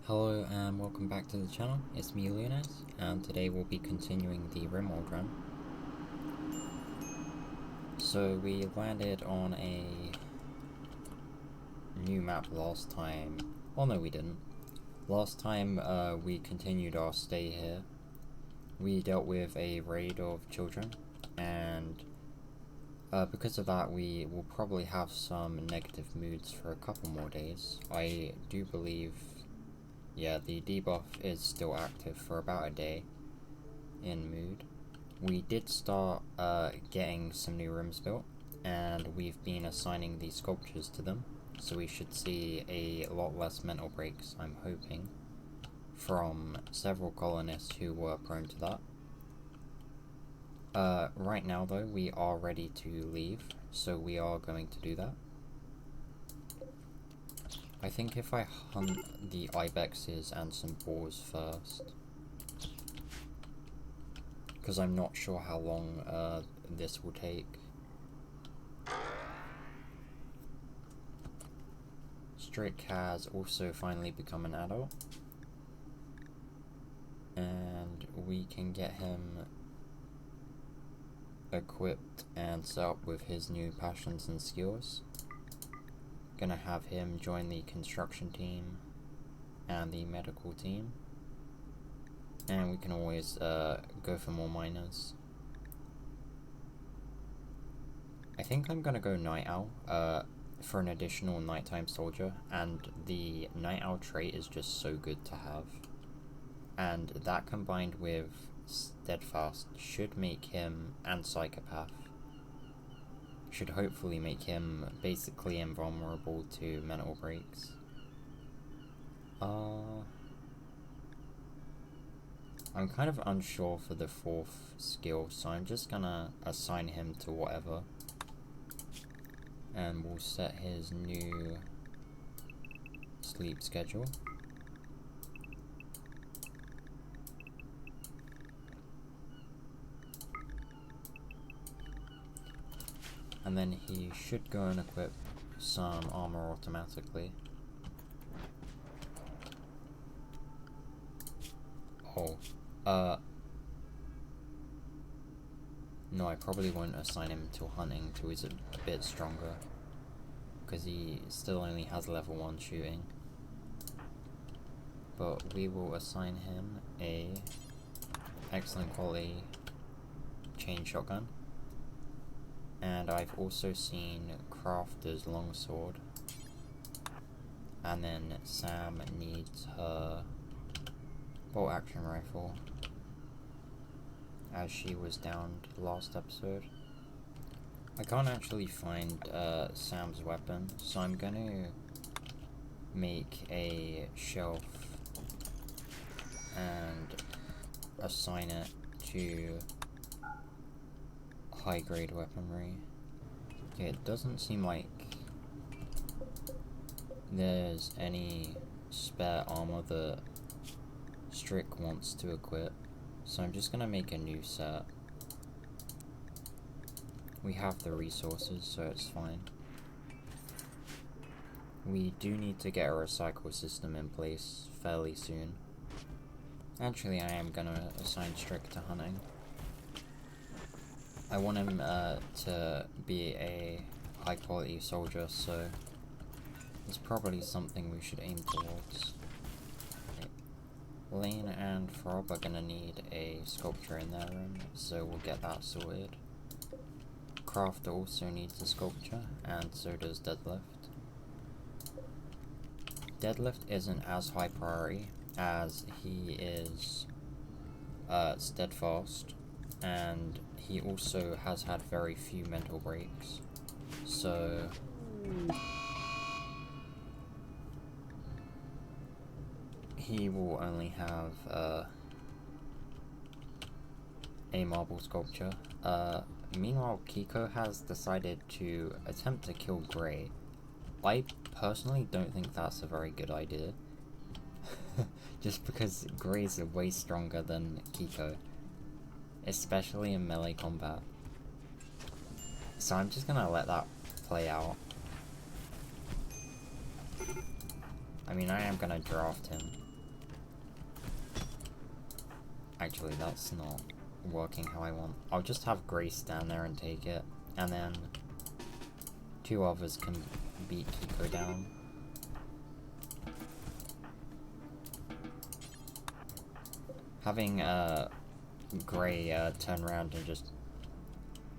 Hello and welcome back to the channel, it's me Lunas, and today we'll be continuing the Rimworld run. So we landed on a new map last time. Well, no we didn't. Last time we continued our stay here. We dealt with a raid of children, and because of that we will probably have some negative moods for a couple more days. I do believe the debuff is still active for about a day in mood. We did start getting some new rooms built, and we've been assigning these sculptures to them, so we should see a lot less mental breaks, I'm hoping, from several colonists who were prone to that. Right now though, we are ready to leave, so we are going to do that. I think if I hunt the ibexes and some boars first, because I'm not sure how long this will take. Strick has also finally become an adult, and we can get him equipped and set up with his new passions and skills. Gonna have him join the construction team and the medical team, and we can always go for more miners. I think I'm gonna go Night Owl for an additional nighttime soldier, and the Night Owl trait is just so good to have, and that combined with Steadfast should make him, and Psychopath, should hopefully make him basically invulnerable to mental breaks. I'm kind of unsure for the fourth skill, so I'm just gonna assign him to whatever. And we'll set his new sleep schedule. And then he should go and equip some armor automatically. No, I probably won't assign him to hunting until he's a bit stronger, because he still only has level 1 shooting. But we will assign him a excellent quality chain shotgun. And I've also seen Crafter's longsword. And then Sam needs her bolt action rifle, as she was downed last episode. I can't actually find Sam's weapon, so I'm gonna make a shelf and assign it to high grade weaponry. Okay, it doesn't seem like there's any spare armor that Strick wants to equip, so I'm just gonna make a new set. We have the resources, so it's fine. We do need to get a recycle system in place fairly soon. Actually, I am gonna assign Strick to hunting. I want him to be a high quality soldier, so it's probably something we should aim towards. Lane and Frob are gonna need a sculpture in their room, so we'll get that sorted. Craft also needs a sculpture, and so does Deadlift. Deadlift isn't as high priority, as he is steadfast, and he also has had very few mental breaks, so he will only have a marble sculpture. Meanwhile, Kiko has decided to attempt to kill Grey. I personally don't think that's a very good idea. Just because Grey's way stronger than Kiko, especially in melee combat. So I'm just gonna let that play out. I mean, I am gonna draft him. Actually, that's not working how I want. I'll just have Grace stand there and take it, and then 2 others can beat Kiko down. Having Gray turn around and just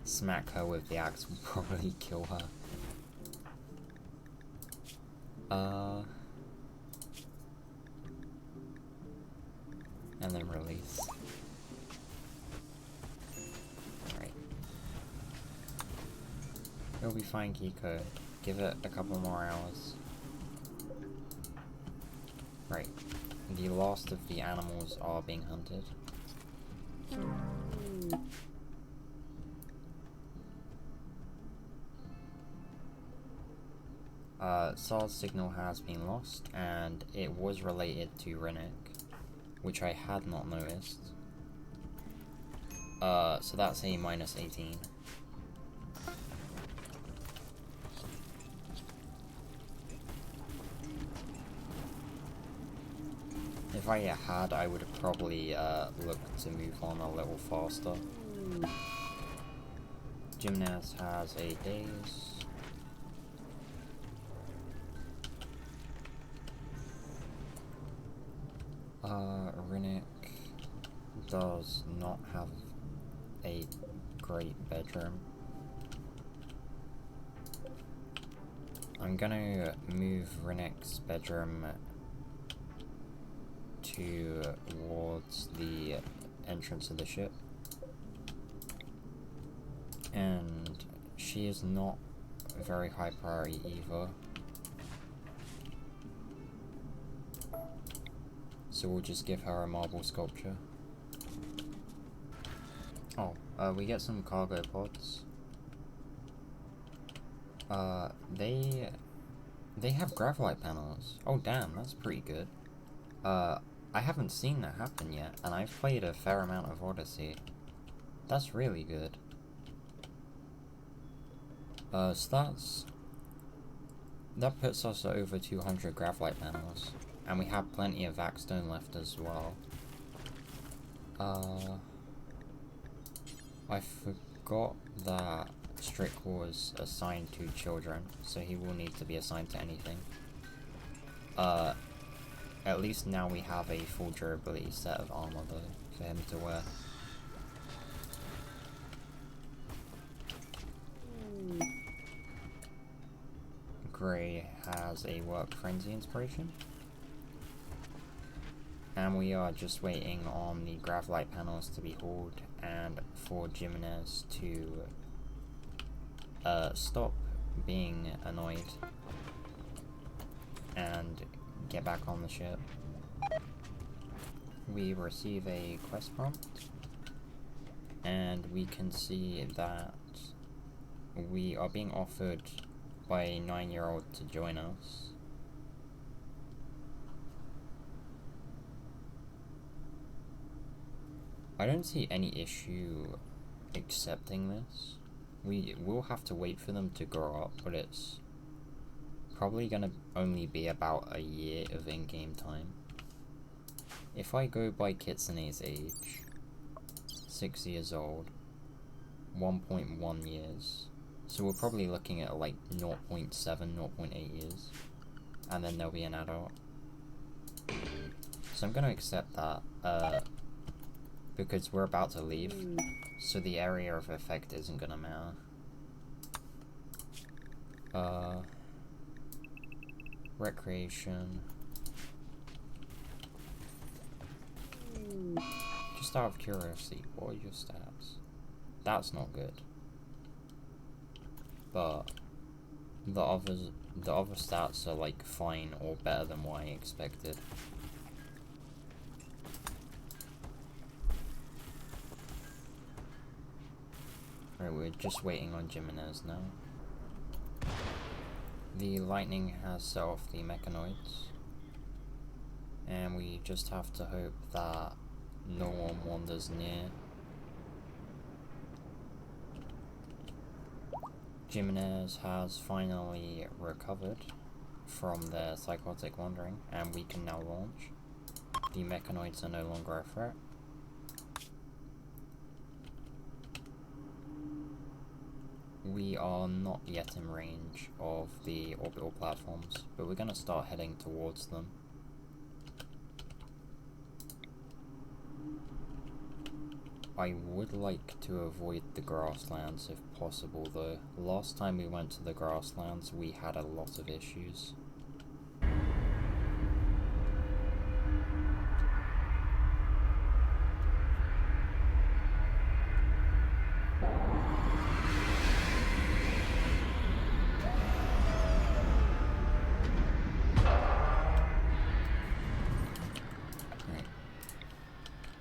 smack her with the axe will probably kill her. And then release. Alright. It'll be fine, Kiko. Give it a couple more hours. Right. The last of the animals are being hunted. Saul's signal has been lost, and it was related to Rinnick, which I had not noticed. So that's a minus 18. If I had, I would have probably looked to move on a little faster. Gymnast has a daze. Rinnick does not have a great bedroom. I'm gonna move Rinnick's bedroom towards the entrance of the ship. And she is not a very high priority either. So we'll just give her a marble sculpture. Oh, we get some cargo pods. They have graphite panels. Oh damn, that's pretty good. I haven't seen that happen yet, and I've played a fair amount of Odyssey. That's really good. So that puts us at over 200 graphite panels. And we have plenty of Vaxstone left as well. I forgot that Strick was assigned to children, so he will need to be assigned to anything. At least now we have a full durability set of armor though, for him to wear. Gray has a work frenzy inspiration. And we are just waiting on the graphite panels to be hauled and for Jimenez to stop being annoyed and get back on the ship. We receive a quest prompt and we can see that we are being offered by a 9-year-old to join us. I don't see any issue accepting this. We will have to wait for them to grow up, but it's probably gonna only be about a year of in-game time. If I go by Kitsune's age, 6 years old, 1.1 years, so we're probably looking at like 0.7, 0.8 years, and then there'll be an adult. So I'm gonna accept that, because we're about to leave, so the area of effect isn't gonna matter. Recreation. Just out of curiosity, what are your stats? That's not good. But the other stats are like fine or better than what I expected. Right, we're just waiting on Jimenez now. The lightning has set off the mechanoids, and we just have to hope that no one wanders near. Jimenez has finally recovered from their psychotic wandering, and we can now launch. The mechanoids are no longer a threat. we are not yet in range of the orbital platforms, but we're going to start heading towards them. I would like to avoid the grasslands if possible though. Last time we went to the grasslands we had a lot of issues.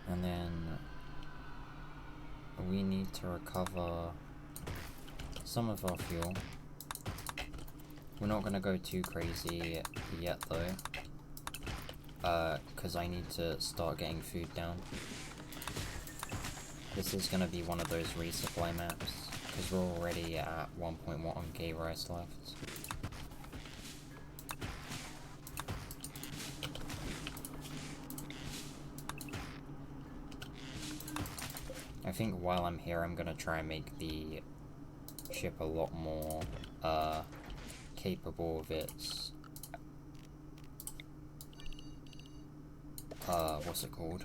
And then we need to recover some of our fuel. We're not going to go too crazy yet though, because I need to start getting food down. This is going to be one of those resupply maps, because we're already at 1.1k rice left. I think while I'm here, I'm gonna try and make the ship a lot more capable of its what's it called?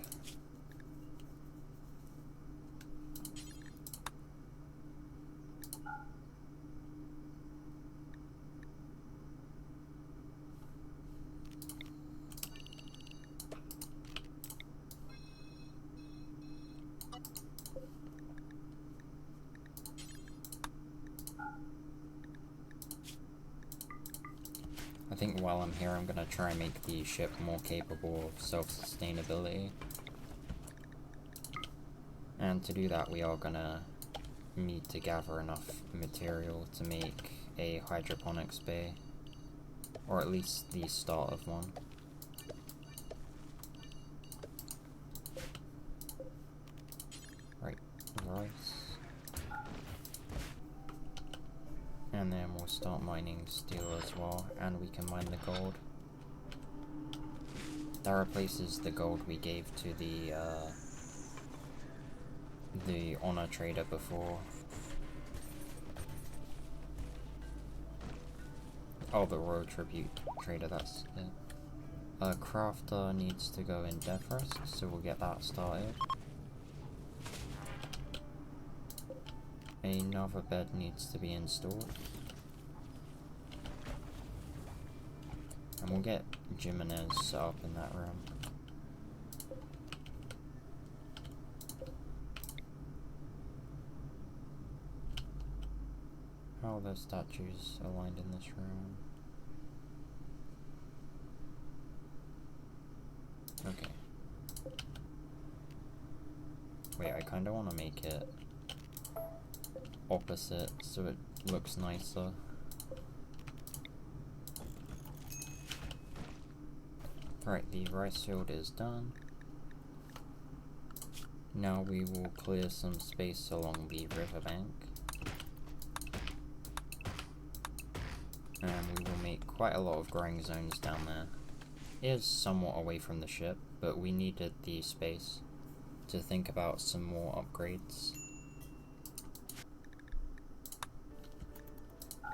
I think while I'm here I'm gonna try and make the ship more capable of self-sustainability. And to do that we are gonna need to gather enough material to make a hydroponics bay. Or at least the start of one. Right, rice. And then we'll start mining steel as well, and we can mine the gold. That replaces the gold we gave to the honor trader before. Oh, the royal tribute trader, that's it. Crafter needs to go in death rest, so we'll get that started. Another bed needs to be installed. And we'll get Jimenez set up in that room. How are the statues aligned in this room? Okay. Wait, I kinda wanna make it opposite so it looks nicer. Right, the rice field is done. Now we will clear some space along the riverbank. And we will make quite a lot of growing zones down there. It is somewhat away from the ship, but we needed the space to think about some more upgrades.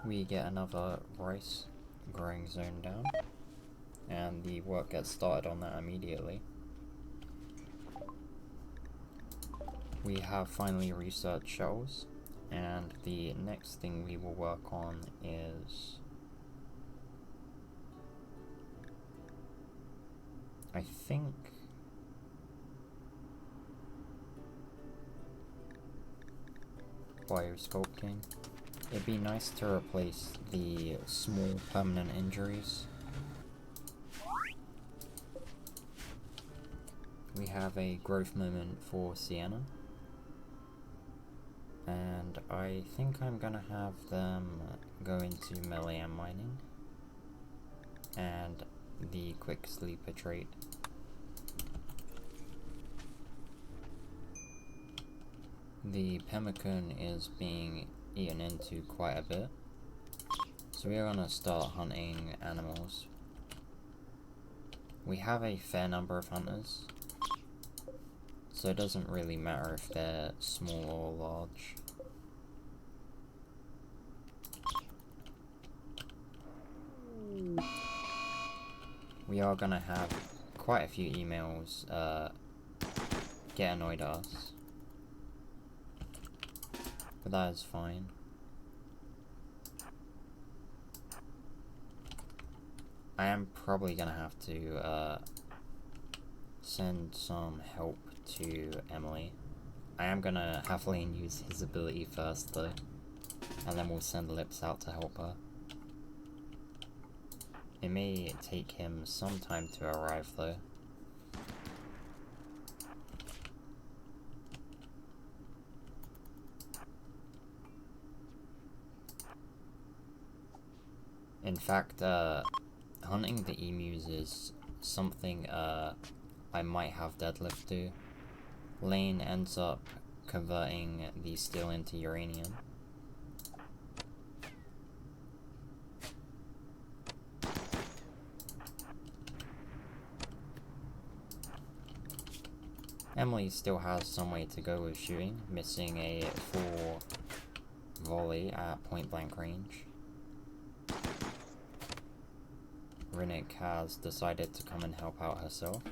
We get another rice growing zone down, and the work gets started on that immediately. We have finally researched shells, and the next thing we will work on is, I think, biosculpting. It'd be nice to replace the small permanent injuries. We have a growth moment for Sienna. And I think I'm gonna have them go into melee and mining. And the quick sleeper trait. The pemmican is being eaten into quite a bit, so we are going to start hunting animals. We have a fair number of hunters, so it doesn't really matter if they're small or large. we are gonna have quite a few emails get annoyed at us. But that is fine. I am probably gonna have to send some help to Emily. I am gonna have Lane use his ability first though, and then we'll send Lips out to help her. It may take him some time to arrive though. In fact, hunting the emus is something I might have Deadlift do. Lane ends up converting the steel into uranium. Emily still has some way to go with shooting, missing a full volley at point blank range. Rinnick has decided to come and help out herself.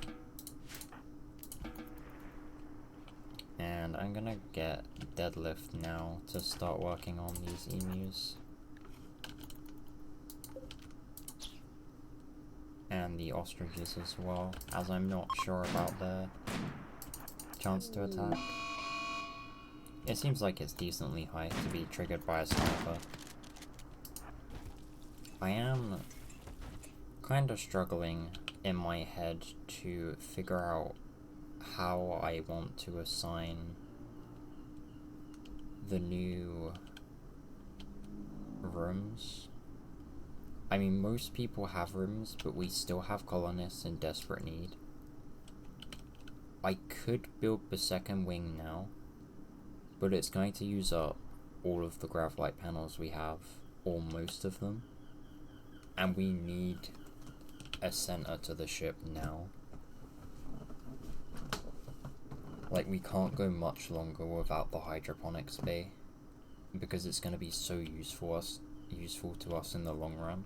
And I'm gonna get Deadlift now to start working on these emus. And the ostriches as well, as I'm not sure about their chance to attack. It seems like it's decently high to be triggered by a sniper. I am kind of struggling in my head to figure out how I want to assign the new rooms. I mean, most people have rooms, but we still have colonists in desperate need. I could build the second wing now, but it's going to use up all of the graphite panels we have, or most of them, and we need a center to the ship now. Like, we can't go much longer without the hydroponics bay, because it's going to be so useful to us in the long run.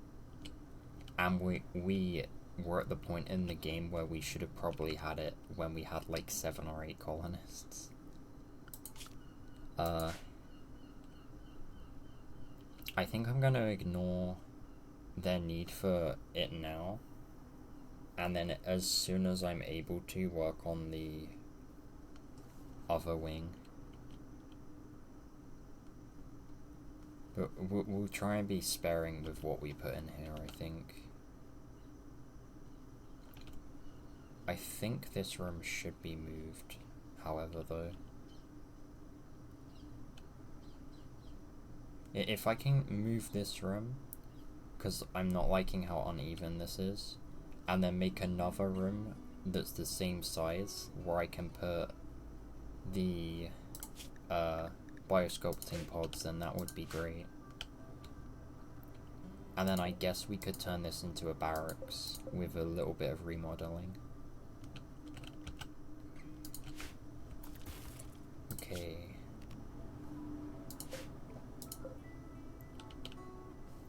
And we were at the point in the game where we should have probably had it when we had like 7 or 8 colonists. I think I'm gonna ignore their need for it now, and then as soon as I'm able to work on the other wing. But we'll try and be sparing with what we put in here, I think. I think this room should be moved, however, though. If I can move this room, because I'm not liking how uneven this is, and then make another room that's the same size, where I can put the biosculpting pods, then that would be great. And then I guess we could turn this into a barracks with a little bit of remodeling. Okay.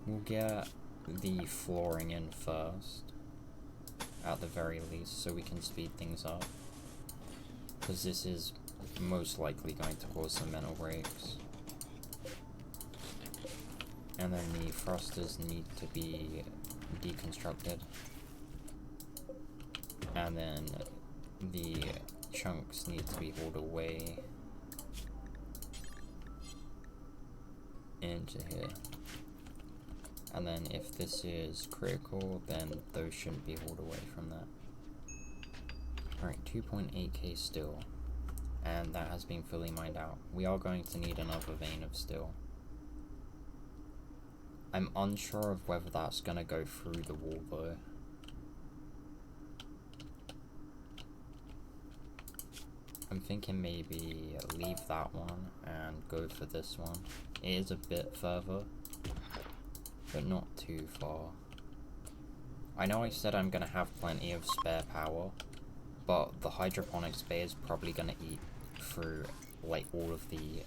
We'll get the flooring in first, at the very least, so we can speed things up. Because this is most likely going to cause some mental breaks. And then the thrusters need to be deconstructed. And then the chunks need to be hauled away into here. And then if this is critical, then those shouldn't be hauled away from that. Alright, 2.8k steel. And that has been fully mined out. We are going to need another vein of steel. I'm unsure of whether that's gonna go through the wall though. I'm thinking maybe leave that one and go for this one. It is a bit further, but not too far. I know I said I'm gonna have plenty of spare power, but the hydroponics bay is probably gonna eat through like all of the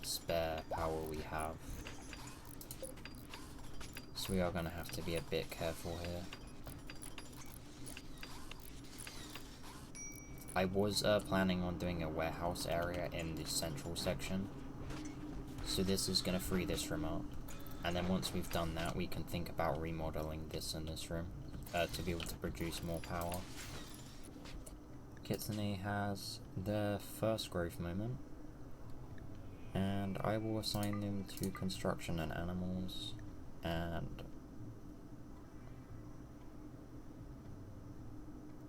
spare power we have. So we are gonna have to be a bit careful here. I was planning on doing a warehouse area in the central section. So this is going to free this room up. And then once we've done that, we can think about remodeling this and this room to be able to produce more power. Kitsune has their first growth moment. And I will assign them to construction and animals. And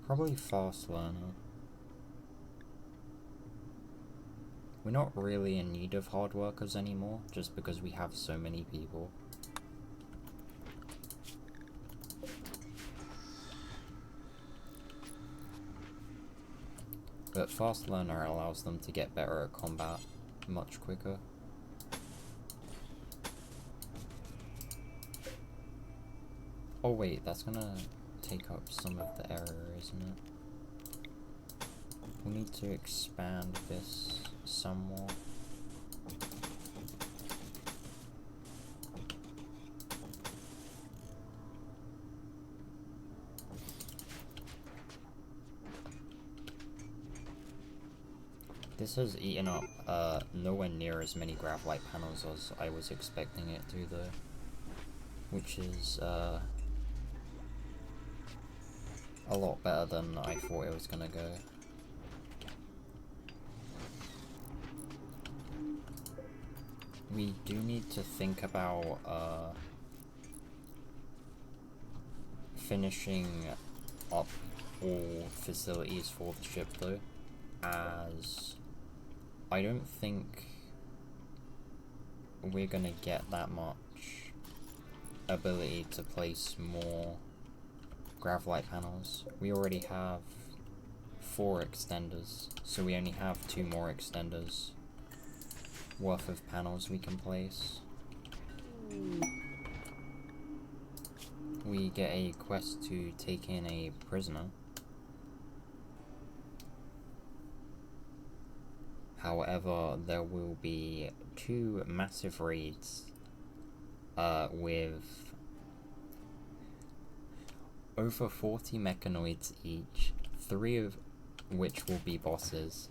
probably fast learner. We're not really in need of hard workers anymore, just because we have so many people. But fast learner allows them to get better at combat much quicker. Oh wait, that's gonna take up some of the area, isn't it? We need to expand this some more. This has eaten up nowhere near as many graphite panels as I was expecting it to though, which is a lot better than I thought it was gonna go. We do need to think about finishing up all facilities for the ship though, as I don't think we're gonna get that much ability to place more graphite panels. We already have 4 extenders, so we only have 2 more extenders worth of panels we can place. We get a quest to take in a prisoner. However, there will be 2 massive raids with over 40 mechanoids each, 3 of which will be bosses,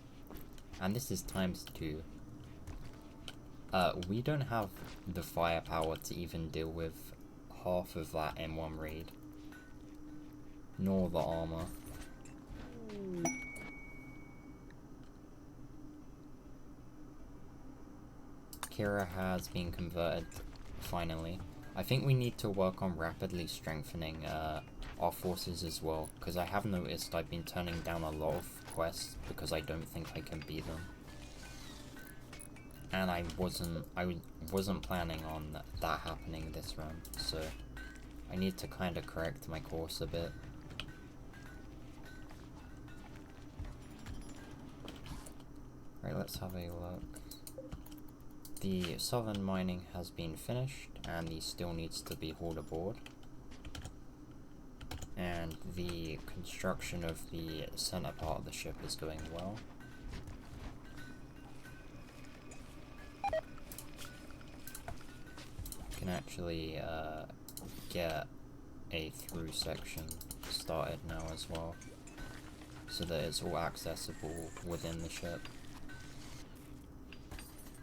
and this is ×2. We don't have the firepower to even deal with half of that in one raid, nor the armor. Kira has been converted, finally. I think we need to work on rapidly strengthening our forces as well, because I have noticed I've been turning down a lot of quests because I don't think I can beat them. And I wasn't planning on that happening this run, so I need to kind of correct my course a bit. Right, let's have a look. The southern mining has been finished, and the steel needs to be hauled aboard. And the construction of the center part of the ship is going well. Can actually get a through section started now as well, so that it's all accessible within the ship.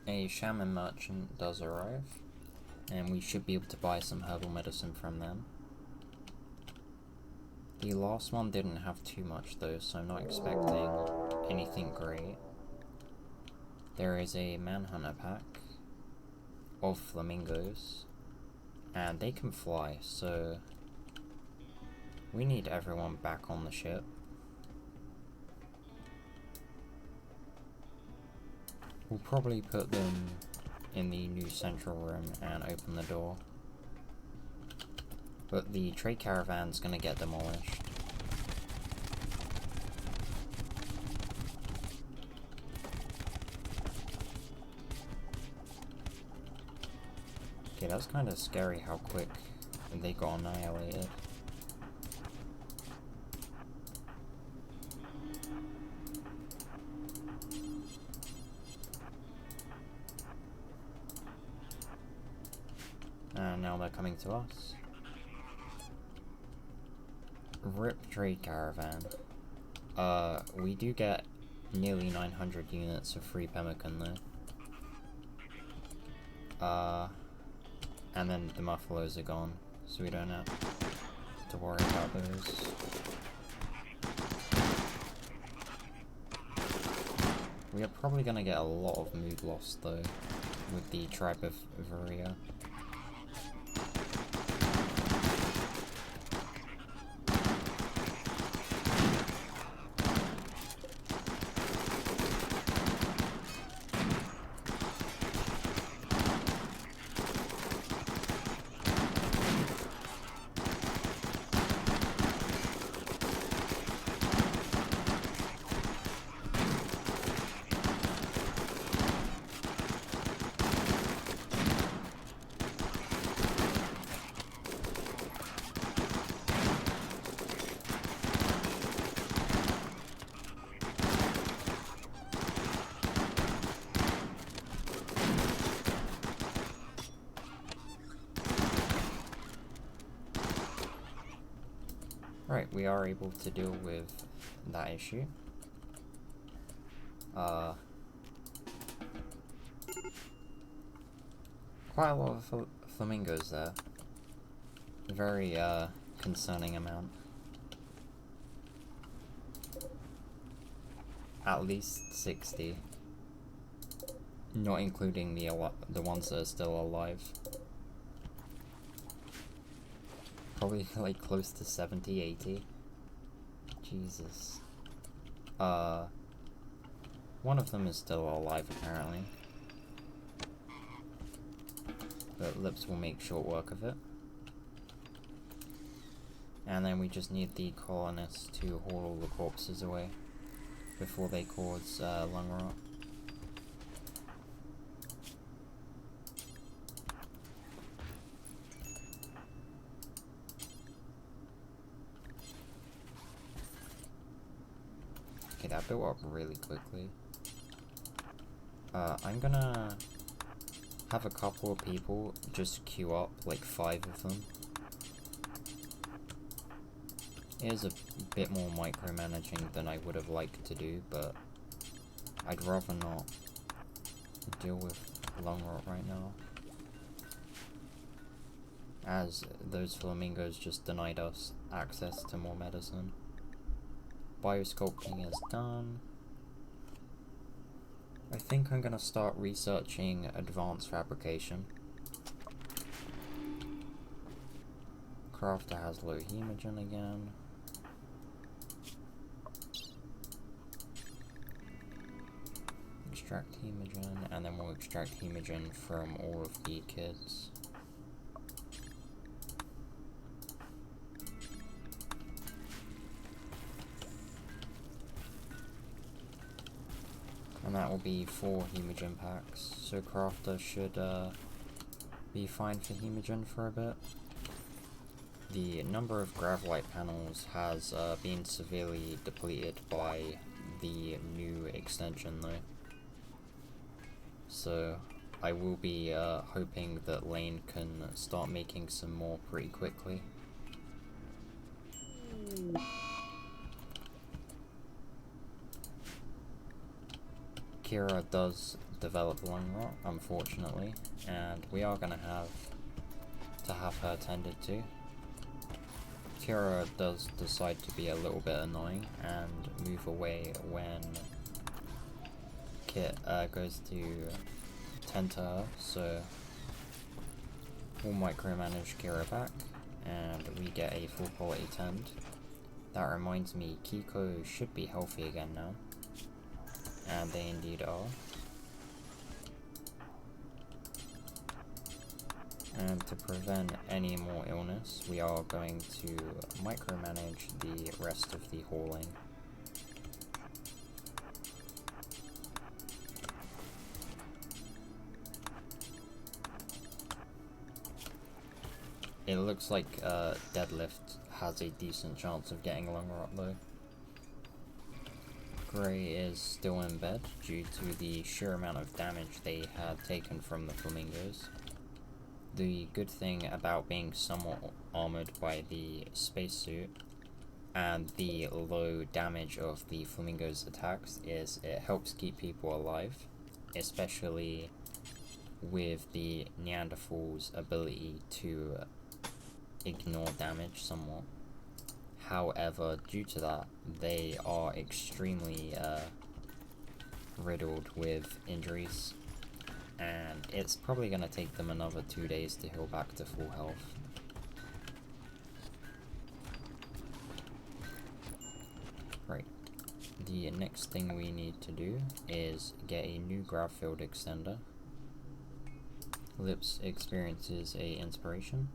A shaman merchant does arrive, and we should be able to buy some herbal medicine from them. The last one didn't have too much though, so I'm not expecting anything great. There is a manhunter pack of flamingos, and they can fly, so we need everyone back on the ship. We'll probably put them in the new central room and open the door. But the trade caravan's gonna get demolished. Okay, that's kind of scary how quick they got annihilated. And now they're coming to us. RIP trade caravan. We do get nearly 900 units of free pemmican though. And then the buffaloes are gone, so we don't have to worry about those. We are probably gonna get a lot of mood loss though, with the tribe of Varia. Right, we are able to deal with that issue. Quite a lot of flamingos there. Very concerning amount. At least 60. Not including the ones that are still alive. Probably like close to 70, 80. Jesus. One of them is still alive apparently. But Lips will make short work of it. And then we just need the colonists to haul all the corpses away before they cause lung rot. Okay, that built up really quickly. I'm gonna have a couple of people just queue up, like 5 of them. It is a bit more micromanaging than I would have liked to do, but I'd rather not deal with lung rot right now, as those flamingos just denied us access to more medicine. Biosculpting is done. I think I'm gonna start researching advanced fabrication. Crafter has low hemogen again. Extract hemogen, and then we'll extract hemogen from all of the kids. And that will be 4 hemogen packs, so Crafter should be fine for hemogen for a bit. The number of Gravlite panels has been severely depleted by the new extension though. So I will be hoping that Lane can start making some more pretty quickly. Kira does develop lung rot, unfortunately, and we are going to have her tended to. Kira does decide to be a little bit annoying and move away when Kit goes to tend to her, so we'll micromanage Kira back and we get a full quality tend. That reminds me, Kiko should be healthy again now. And they indeed are. And to prevent any more illness, we are going to micromanage the rest of the hauling. It looks like Deadlift has a decent chance of getting lung rot though. Grey is still in bed due to the sheer amount of damage they had taken from the flamingos. The good thing about being somewhat armored by the spacesuit and the low damage of the flamingo's attacks is it helps keep people alive, especially with the Neanderthals' ability to ignore damage somewhat. However, due to that, they are extremely riddled with injuries, and it's probably going to take them another 2 days to heal back to full health. Right, the next thing we need to do is get a new grav field extender. Lips experiences a inspiration.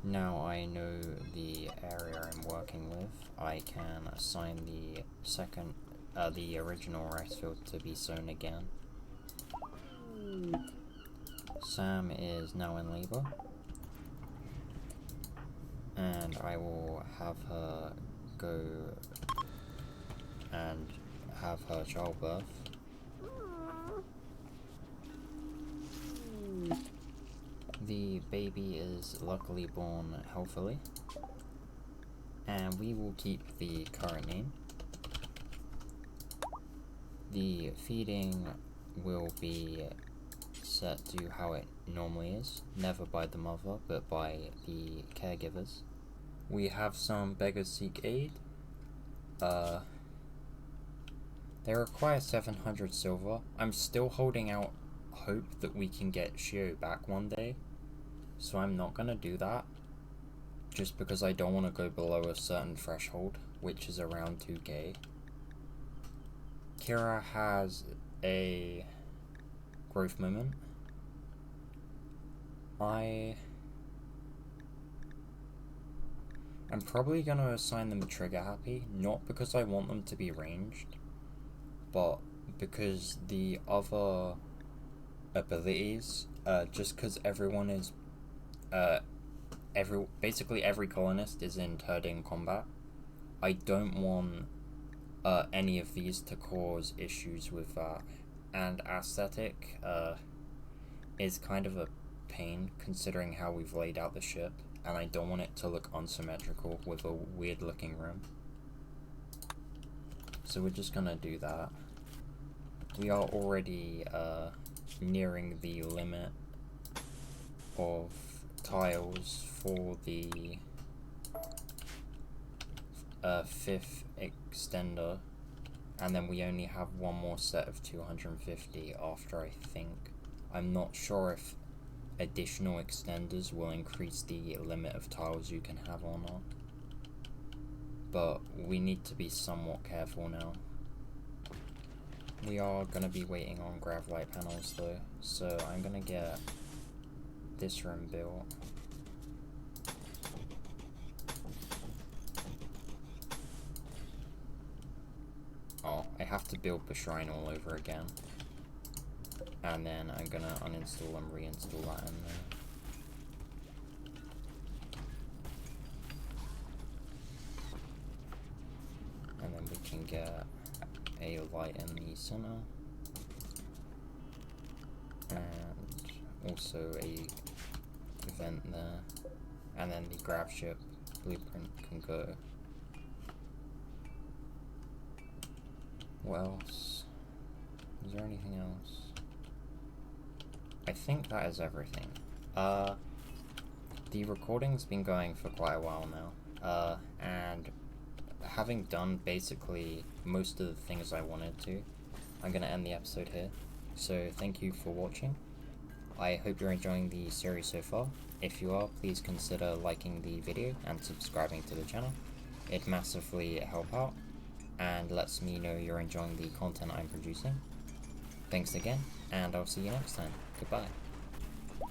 Now I know the area I'm working with, I can assign the original rice field to be sown again. Sam is now in labor, and I will have her go and have her childbirth. The baby is luckily born healthily, and we will keep the current name. The feeding will be set to how it normally is, never by the mother, but by the caregivers. We have some beggars seek aid. They require 700 silver. I'm still holding out hope that we can get Shio back one day, so I'm not gonna do that, just because I don't want to go below a certain threshold, which is around 2k. Kira has a growth moment. I'm probably gonna assign them a trigger happy, not because I want them to be ranged, but because the other abilities, just because everyone is, basically every colonist is in turn combat, I don't want any of these to cause issues with that. And aesthetic is kind of a pain considering how we've laid out the ship, and I don't want it to look unsymmetrical with a weird looking room. So we're just gonna do that. We are already nearing the limit of tiles for the 5th extender, and then we only have one more set of 250 after, I think. I'm not sure if additional extenders will increase the limit of tiles you can have or not, but we need to be somewhat careful now. We are going to be waiting on grav light panels though, so I'm going to get this room built. Oh, I have to build the shrine all over again, and then I'm going to uninstall and reinstall that in there. And then we can get a light in the center, and also a vent there, and then the grav ship blueprint can go. What else? Is there anything else? I think that is everything. The recording's been going for quite a while now, and having done basically most of the things I wanted to, I'm going to end the episode here. So thank you for watching. I hope you're enjoying the series so far. If you are, please consider liking the video and subscribing to the channel. It'd massively help out and lets me know you're enjoying the content I'm producing. Thanks again, and I'll see you next time. Goodbye.